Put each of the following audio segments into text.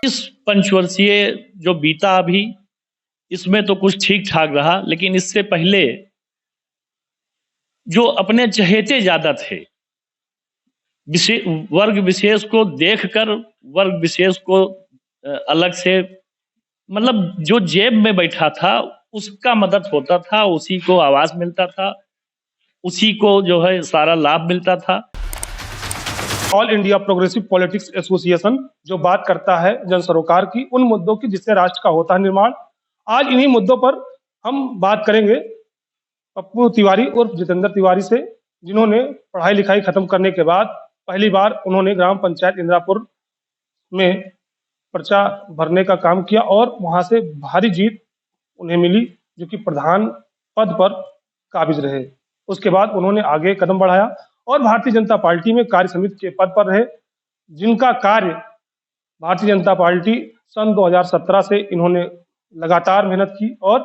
इस पंचवर्षीय जो बीता अभी, इसमें तो कुछ ठीक ठाक रहा, लेकिन इससे पहले जो अपने चहेते ज्यादा थे, वर्ग विशेष को देखकर वर्ग विशेष को अलग से, मतलब जो जेब में बैठा था उसका मदद होता था, उसी को आवाज मिलता था, उसी को जो है सारा लाभ मिलता था। All India progressive politics association जो बात करता है जन सरोकार की, उन मुद्दों की जिससे राष्ट्र का होता है निर्माण। आज इन्हीं मुद्दों पर हम बात करेंगे पप्पू तिवारी और जितेंद्र तिवारी से, जिन्होंने पढ़ाई लिखाई खत्म करने के बाद पहली बार उन्होंने ग्राम पंचायत इंदिरापुर में पर्चा भरने का काम किया और वहां से भारी जीत उन्हें मिली, जो कि प्रधान पद पर काबिज रहे। उसके बाद उन्होंने आगे कदम बढ़ाया और भारतीय जनता पार्टी में कार्य समिति के पद पर रहे, जिनका कार्य भारतीय जनता पार्टी सन 2017 से इन्होंने लगातार मेहनत की और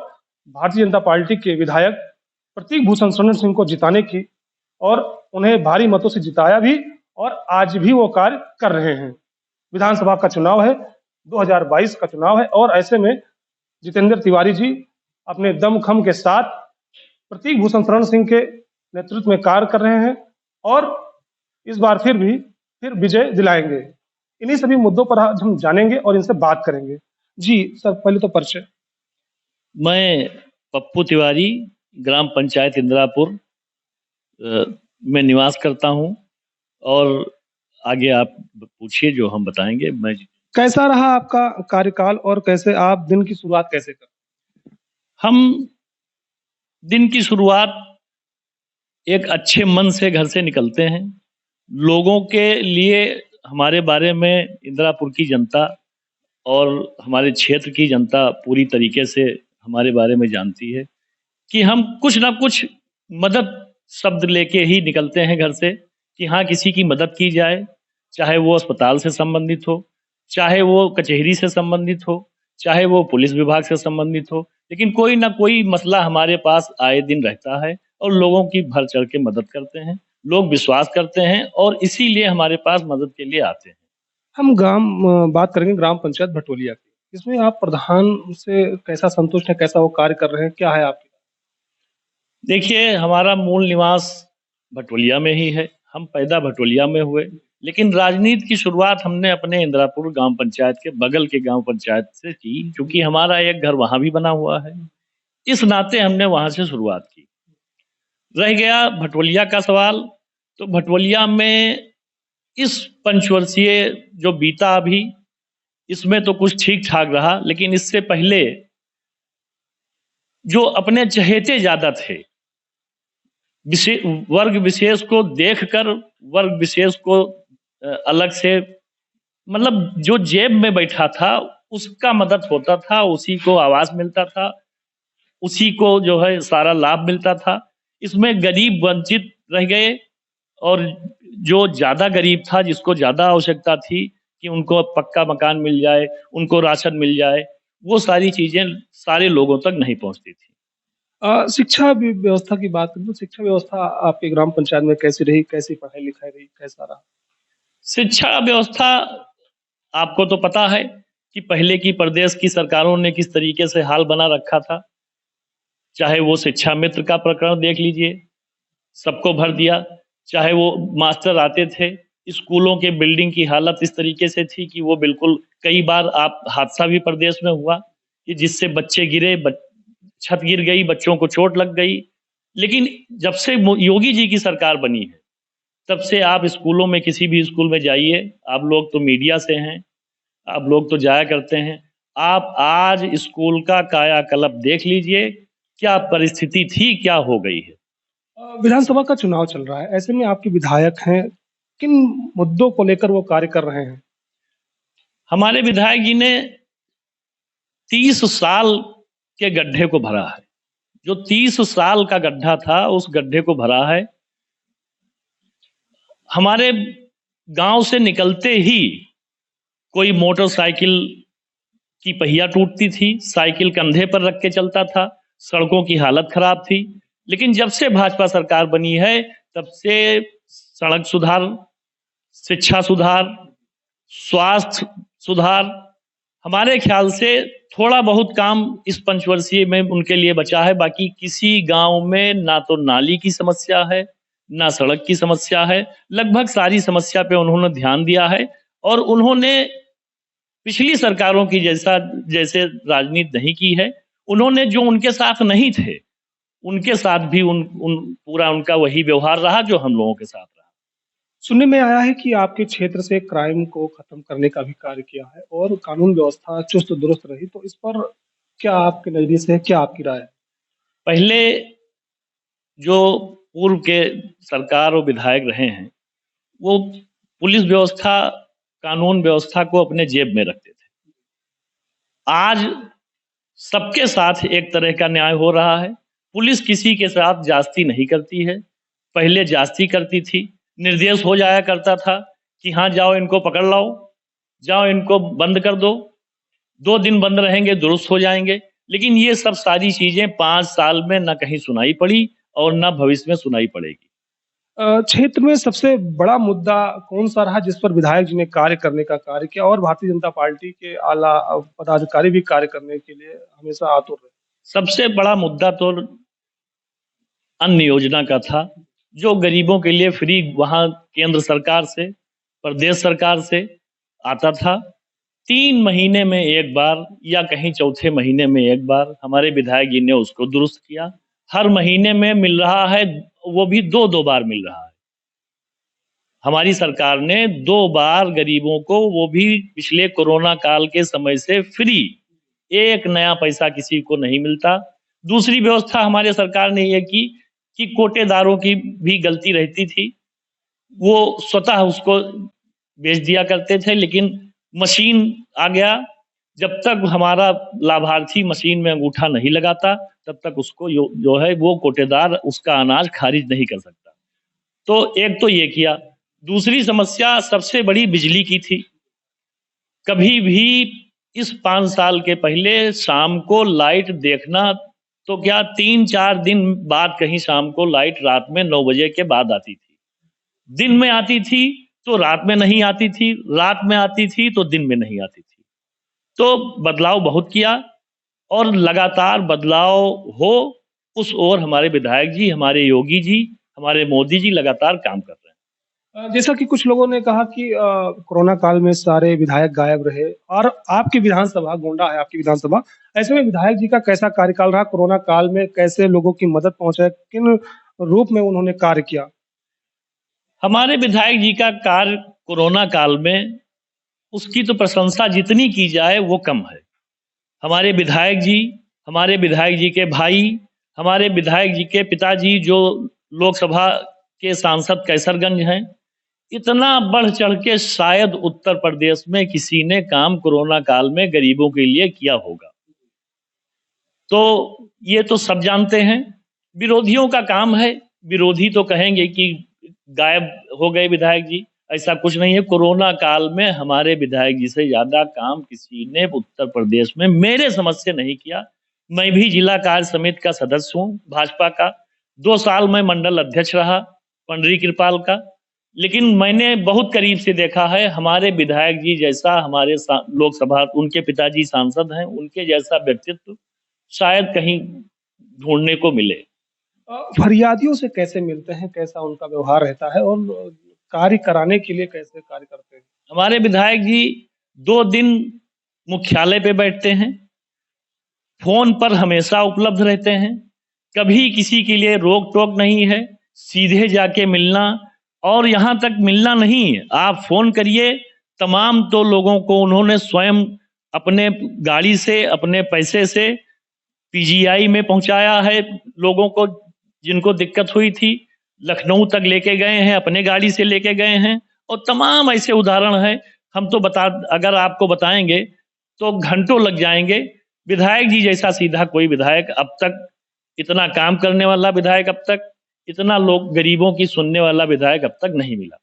भारतीय जनता पार्टी के विधायक प्रतीक भूषण शरण सिंह को जिताने की, और उन्हें भारी मतों से जिताया भी, और आज भी वो कार्य कर रहे हैं। विधानसभा का चुनाव है, 2022 का चुनाव है, और ऐसे में जितेंद्र तिवारी जी अपने दमखम के साथ प्रतीक भूषण शरण सिंह के नेतृत्व में कार्य कर रहे हैं और इस बार फिर विजय दिलाएंगे। इन्हीं सभी मुद्दों पर आज हम जानेंगे और इनसे बात करेंगे। जी सर, पहले तो परिचय। मैं पप्पू तिवारी ग्राम पंचायत इंदिरापुर में निवास करता हूं, और आगे आप पूछिए जो हम बताएंगे। मैं कैसा रहा आपका कार्यकाल और कैसे आप दिन की शुरुआत कैसे करते? हम दिन की शुरुआत एक अच्छे मन से घर से निकलते हैं। लोगों के लिए हमारे बारे में इंदिरापुर की जनता और हमारे क्षेत्र की जनता पूरी तरीके से हमारे बारे में जानती है कि हम कुछ ना कुछ मदद शब्द लेके ही निकलते हैं घर से, कि हाँ किसी की मदद की जाए, चाहे वो अस्पताल से संबंधित हो, चाहे वो कचहरी से संबंधित हो, चाहे वो पुलिस विभाग से संबंधित हो, लेकिन कोई ना कोई मसला हमारे पास आए दिन रहता है और लोगों की बढ़ चढ़ के मदद करते हैं। लोग विश्वास करते हैं और इसीलिए हमारे पास मदद के लिए आते हैं। हम बात करेंगे ग्राम पंचायत भटोलिया की। इसमें आप प्रधान से कैसा संतुष्ट है, कैसा वो कार्य कर रहे हैं, क्या है आपकी? देखिए, हमारा मूल निवास भटोलिया में ही है, हम पैदा भटोलिया में हुए, लेकिन राजनीति की शुरुआत हमने अपने इंदिरापुर ग्राम पंचायत के बगल के ग्राम पंचायत से की, क्योंकि हमारा एक घर वहां भी बना हुआ है। इस नाते हमने वहां से शुरुआत की। रह गया भटोलिया का सवाल, तो भटोलिया में इस पंचवर्षीय जो बीता अभी, इसमें तो कुछ ठीक ठाक रहा, लेकिन इससे पहले जो अपने चहेते ज्यादा थे, वर्ग विशेष को देखकर वर्ग विशेष को अलग से, मतलब जो जेब में बैठा था उसका मदद होता था, उसी को आवाज मिलता था, उसी को जो है सारा लाभ मिलता था। इसमें गरीब वंचित रह गए, और जो ज्यादा गरीब था, जिसको ज्यादा आवश्यकता थी कि उनको पक्का मकान मिल जाए, उनको राशन मिल जाए, वो सारी चीजें सारे लोगों तक नहीं पहुंचती थी। शिक्षा व्यवस्था की बात करें तो शिक्षा व्यवस्था आपके ग्राम पंचायत में कैसी रही, कैसी पढ़ाई लिखाई रही, कैसा रहा? शिक्षा व्यवस्था आपको तो पता है कि पहले की प्रदेश की सरकारों ने किस तरीके से हाल बना रखा था। चाहे वो शिक्षा मित्र का प्रकरण देख लीजिए, सबको भर दिया। चाहे वो मास्टर आते थे, स्कूलों के बिल्डिंग की हालत इस तरीके से थी कि वो बिल्कुल, कई बार आप हादसा भी प्रदेश में हुआ कि जिससे बच्चे गिरे, छत गिर गई, बच्चों को चोट लग गई। लेकिन जब से योगी जी की सरकार बनी है, तब से आप स्कूलों में, किसी भी स्कूल में जाइए, आप लोग तो मीडिया से हैं, आप लोग तो जाया करते हैं, आप आज स्कूल का कायाकल्प देख लीजिए, क्या परिस्थिति थी, क्या हो गई है। विधानसभा का चुनाव चल रहा है, ऐसे में आपके विधायक हैं, किन मुद्दों को लेकर वो कार्य कर रहे हैं? हमारे विधायक जी ने 30 साल के गड्ढे को भरा है। जो 30 साल का गड्ढा था, उस गड्ढे को भरा है। हमारे गांव से निकलते ही कोई मोटरसाइकिल की पहिया टूटती थी, साइकिल कंधे पर रख के चलता था, सड़कों की हालत खराब थी। लेकिन जब से भाजपा सरकार बनी है, तब से सड़क सुधार, शिक्षा सुधार, स्वास्थ्य सुधार, हमारे ख्याल से थोड़ा बहुत काम इस पंचवर्षीय में उनके लिए बचा है। बाकी किसी गांव में ना तो नाली की समस्या है, ना सड़क की समस्या है। लगभग सारी समस्या पे उन्होंने ध्यान दिया है और उन्होंने पिछली सरकारों की जैसे राजनीति नहीं की है। उन्होंने जो उनके साथ नहीं थे, उनके साथ भी पूरा उनका वही व्यवहार रहा जो हम लोगों के साथ रहा। सुनने में आया है कि आपके क्षेत्र से क्राइम को खत्म करने का भी कार्य किया है और कानून व्यवस्था चुस्त दुरुस्त रही, तो इस पर क्या आपके नजरिए से क्या आपकी राय है? पहले जो पूर्व के सरकार और विधायक रहे हैं, वो पुलिस व्यवस्था, कानून व्यवस्था को अपने जेब में रखते थे। आज सबके साथ एक तरह का न्याय हो रहा है। पुलिस किसी के साथ जास्ती नहीं करती है। पहले जास्ती करती थी, निर्देश हो जाया करता था कि हाँ जाओ इनको पकड़ लाओ, जाओ इनको बंद कर दो, 2 दिन बंद रहेंगे दुरुस्त हो जाएंगे। लेकिन ये सब सारी चीजें 5 साल में न कहीं सुनाई पड़ी और न भविष्य में सुनाई पड़ेगी। क्षेत्र में सबसे बड़ा मुद्दा कौन-सा रहा जिस पर विधायक जी ने कार्य करने का कार्य किया और भारतीय जनता पार्टी के आला पदाधिकारी भी कार्य करने के लिए हमेशा आतुर रहे? सबसे बड़ा मुद्दा तो अन्न योजना का था, जो गरीबों के लिए फ्री वहाँ केंद्र सरकार से, प्रदेश सरकार से आता था। 3 महीने में 1 बार या कहीं चौथे महीने में 1 बार हमारे विधायक जी ने उसको दुरुस्त किया। हर महीने में मिल रहा है, वो भी 2-2 बार मिल रहा है। हमारी सरकार ने 2 बार गरीबों को, वो भी पिछले कोरोना काल के समय से फ्री, 1 नया पैसा किसी को नहीं मिलता। दूसरी व्यवस्था हमारे सरकार ने ये की कि कोटेदारों की भी गलती रहती थी, वो स्वतः उसको बेच दिया करते थे। लेकिन मशीन आ गया, जब तक हमारा लाभार्थी मशीन में अंगूठा नहीं लगाता, तब तक उसको जो है वो कोटेदार उसका अनाज खारिज नहीं कर सकता। तो एक तो ये किया। दूसरी समस्या सबसे बड़ी बिजली की थी। कभी भी इस 5 साल के पहले शाम को लाइट देखना तो क्या 3-4 दिन बाद कहीं शाम को लाइट रात में 9 बजे के बाद आती थी। दिन में आती थी तो रात में नहीं आती थी, रात में आती थी तो दिन में नहीं आती थी। तो बदलाव बहुत किया और लगातार बदलाव हो, उस ओर हमारे विधायक जी, हमारे योगी जी, हमारे मोदी जी लगातार काम कर रहे हैं। जैसा कि कुछ लोगों ने कहा कि कोरोना काल में सारे विधायक गायब रहे और आपकी विधानसभा गोंडा है, आपकी विधानसभा, ऐसे में विधायक जी का कैसा कार्यकाल रहा? कोरोना काल में कैसे लोगों की मदद पहुंचाए, किन रूप में उन्होंने कार्य किया? हमारे विधायक जी का कार्य कोरोना काल में, उसकी तो प्रशंसा जितनी की जाए वो कम है। हमारे विधायक जी के भाई, हमारे विधायक जी के पिताजी जो लोकसभा के सांसद कैसरगंज हैं, इतना बढ़ चढ़ के शायद उत्तर प्रदेश में किसी ने काम कोरोना काल में गरीबों के लिए किया होगा। तो ये तो सब जानते हैं। विरोधियों का काम है, विरोधी तो कहेंगे कि गायब हो गए विधायक जी, ऐसा कुछ नहीं है। कोरोना काल में हमारे विधायक जी से ज्यादा काम किसी ने उत्तर प्रदेश में मेरे समझ से नहीं किया। मैं भी जिला कार्य समिति का सदस्य हूँ भाजपा का। 2 साल मैं मंडल अध्यक्ष रहा पंडरी कृपाल का। लेकिन मैंने बहुत करीब से देखा है, हमारे विधायक जी जैसा, हमारे लोकसभा, उनके पिताजी सांसद हैं, उनके जैसा व्यक्तित्व शायद कहीं ढूंढने को मिले। फरियादियों से कैसे मिलते हैं, कैसा उनका व्यवहार रहता है और कार्य कराने के लिए कैसे कार्य करते हैं? हमारे विधायक जी 2 दिन मुख्यालय पे बैठते हैं, फोन पर हमेशा उपलब्ध रहते हैं, कभी किसी के लिए रोक टोक नहीं है, सीधे जाके मिलना। और यहाँ तक मिलना नहीं, आप फोन करिए, तमाम तो लोगों को उन्होंने स्वयं अपने गाड़ी से, अपने पैसे से पीजीआई में पहुंचाया है। लोगों को जिनको दिक्कत हुई थी, लखनऊ तक लेके गए हैं, अपने गाड़ी से लेके गए हैं। और तमाम ऐसे उदाहरण हैं, हम तो अगर आपको बताएंगे तो घंटों लग जाएंगे। विधायक जी जैसा सीधा कोई विधायक अब तक, इतना काम करने वाला विधायक अब तक, इतना लोग गरीबों की सुनने वाला विधायक अब तक नहीं मिला।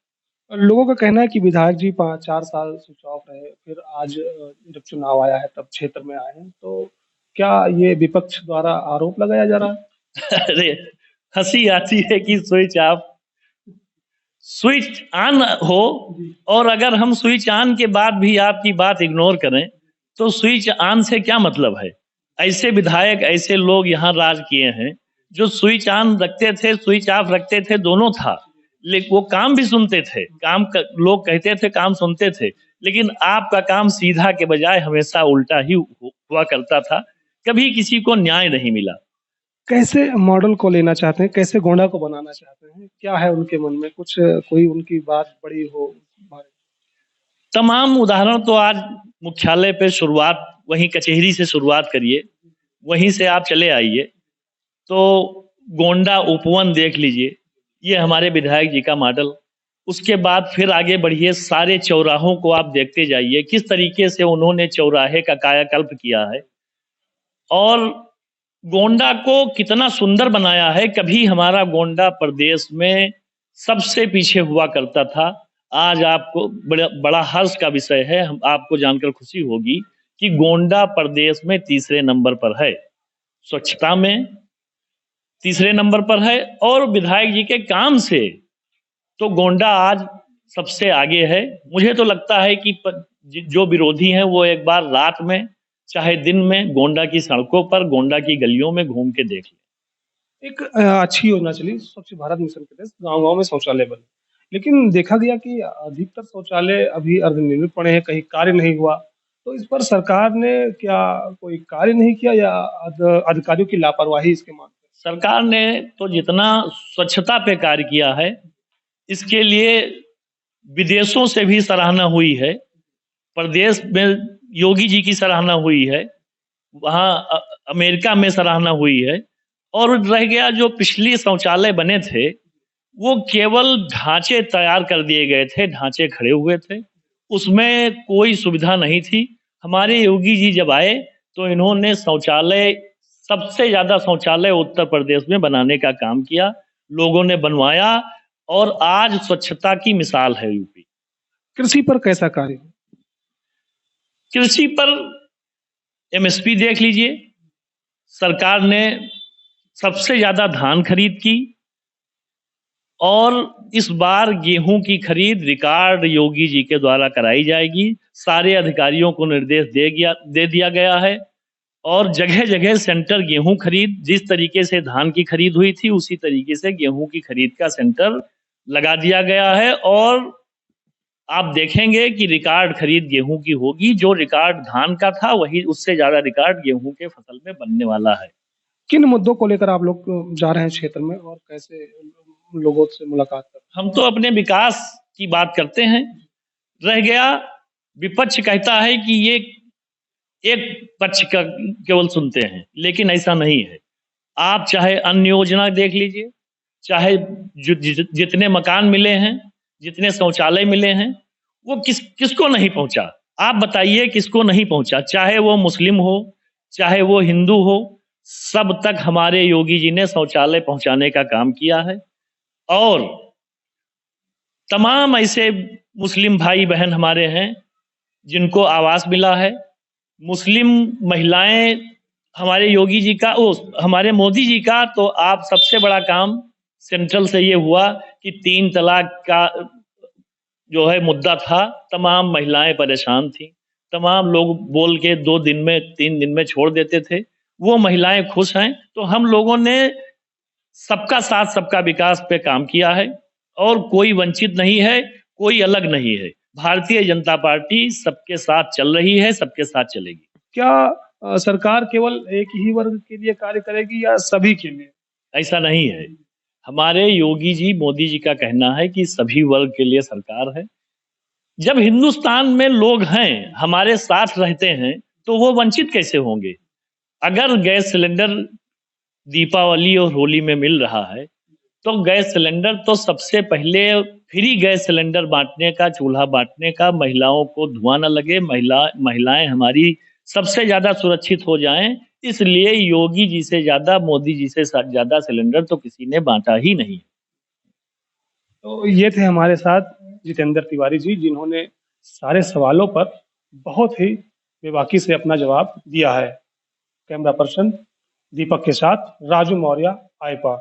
लोगों का कहना है कि विधायक जी 4 साल स्विच ऑफ रहे, फिर आज जब चुनाव आया है तब क्षेत्र में आए हैं, तो क्या ये विपक्ष द्वारा आरोप लगाया जा रहा है? अरे हंसी आती है कि स्विच ऑन हो, और अगर हम स्विच ऑन के बाद भी आपकी बात इग्नोर करें तो स्विच ऑन से क्या मतलब है? ऐसे विधायक, ऐसे लोग यहाँ राज किए हैं, जो स्विच ऑन रखते थे, स्विच ऑफ रखते थे, दोनों था। लेकिन वो काम भी सुनते थे, लोग कहते थे काम सुनते थे, लेकिन आपका काम सीधा के बजाय हमेशा उल्टा ही हुआ करता था। कभी किसी को न्याय नहीं मिला। कैसे मॉडल को लेना चाहते हैं? कैसे गोंडा को बनाना चाहते हैं? क्या है उनके मन में? कुछ कोई उनकी बात बड़ी हो? तमाम उदाहरण तो आज मुख्यालय पे शुरुआत, वहीं कचहरी से शुरुआत करिए, वहीं से आप चले आइए तो गोंडा उपवन देख लीजिए, ये हमारे विधायक जी का मॉडल। उसके बाद फिर आगे बढ़िए, सारे चौराहों को आप देखते जाइए, किस तरीके से उन्होंने चौराहे का कायाकल्प किया है और गोंडा को कितना सुंदर बनाया है। कभी हमारा गोंडा प्रदेश में सबसे पीछे हुआ करता था। आज आपको बड़ा हर्ष का विषय है, हम आपको जानकर खुशी होगी कि गोंडा प्रदेश में तीसरे नंबर पर है, स्वच्छता में तीसरे नंबर पर है और विधायक जी के काम से तो गोंडा आज सबसे आगे है। मुझे तो लगता है कि जो विरोधी हैं वो एक बार रात में चाहे दिन में गोंडा की सड़कों पर, गोंडा की गलियों में घूम के देख लें। एक अच्छी योजना चली स्वच्छ भारत मिशन के तहत, गाँव-गाँव में शौचालय बने। लेकिन देखा गया कि अधिकतर शौचालय अभी अर्धनिर्मित पड़े हैं, कहीं कार्य नहीं हुआ। तो इस पर सरकार ने क्या कोई कार्य नहीं किया या अधिकारियों की लापरवाही इसके मामले में? सरकार ने तो जितना स्वच्छता पे कार्य किया है, इसके लिए विदेशों से भी सराहना हुई है। प्रदेश में योगी जी की सराहना हुई है, वहाँ अमेरिका में सराहना हुई है। और रह गया जो पिछली शौचालय बने थे, वो केवल ढांचे तैयार कर दिए गए थे, ढांचे खड़े हुए थे, उसमें कोई सुविधा नहीं थी। हमारे योगी जी जब आए तो इन्होंने शौचालय, सबसे ज़्यादा शौचालय उत्तर प्रदेश में बनाने का काम किया, लोगों ने बनवाया और आज स्वच्छता की मिसाल है यूपी। कृषि पर कैसा कार्य? कृषि पर एमएसपी देख लीजिए, सरकार ने सबसे ज़्यादा धान खरीद की और इस बार गेहूं की खरीद रिकॉर्ड योगी जी के द्वारा कराई जाएगी। सारे अधिकारियों को निर्देश दे दिया गया है और जगह जगह सेंटर गेहूं खरीद, जिस तरीके से धान की खरीद हुई थी उसी तरीके से गेहूं की खरीद का सेंटर लगा दिया गया है और आप देखेंगे कि रिकॉर्ड खरीद गेहूं की होगी। जो रिकॉर्ड धान का था वही उससे ज्यादा रिकॉर्ड गेहूं के फसल में बनने वाला है। किन मुद्दों को लेकर आप लोग जा रहे हैं क्षेत्र में और कैसे लोगों से मुलाकात कर? हम तो अपने विकास की बात करते हैं। रह गया, विपक्ष कहता है कि ये एक पक्ष का केवल सुनते हैं, लेकिन ऐसा नहीं है। आप चाहे अन्य योजना देख लीजिए, चाहे जितने मकान मिले हैं, जितने शौचालय मिले हैं, वो किसको नहीं पहुंचा? आप बताइए किसको नहीं पहुंचा? चाहे वो मुस्लिम हो, चाहे वो हिंदू हो, सब तक हमारे योगी जी ने शौचालय पहुंचाने का काम किया है। और तमाम ऐसे मुस्लिम भाई बहन हमारे हैं जिनको आवास मिला है। मुस्लिम महिलाएं, हमारे योगी जी का, हमारे मोदी जी का तो आप सबसे बड़ा काम सेंट्रल से ये हुआ कि 3 तलाक का जो है मुद्दा था, तमाम महिलाएं परेशान थी, तमाम लोग बोल के 2 दिन में 3 दिन में छोड़ देते थे, वो महिलाएं खुश हैं। तो हम लोगों ने सबका साथ सबका विकास पे काम किया है और कोई वंचित नहीं है, कोई अलग नहीं है। भारतीय जनता पार्टी सबके साथ चल रही है, सबके साथ चलेगी। क्या सरकार केवल एक ही वर्ग के लिए कार्य करेगी या सभी के लिए? ऐसा नहीं है। हमारे योगी जी, मोदी जी का कहना है कि सभी वर्ग के लिए सरकार है। जब हिंदुस्तान में लोग हैं, हमारे साथ रहते हैं, तो वो वंचित कैसे होंगे? अगर गैस सिलेंडर दीपावली और होली में मिल रहा है, तो गैस सिलेंडर तो सबसे पहले फ्री गैस सिलेंडर बांटने का, चूल्हा बांटने का, महिलाओं को धुआं न लगे, महिलाएं हमारी सबसे ज्यादा सुरक्षित हो जाएं, इसलिए योगी जी से ज्यादा, मोदी जी से ज्यादा सिलेंडर तो किसी ने बांटा ही नहीं। तो ये थे हमारे साथ जितेंद्र तिवारी जी, जिन्होंने सारे सवालों पर बहुत ही बेबाकी से अपना जवाब दिया है। कैमरा पर्सन दीपक के साथ राजू मौर्य, आईपा।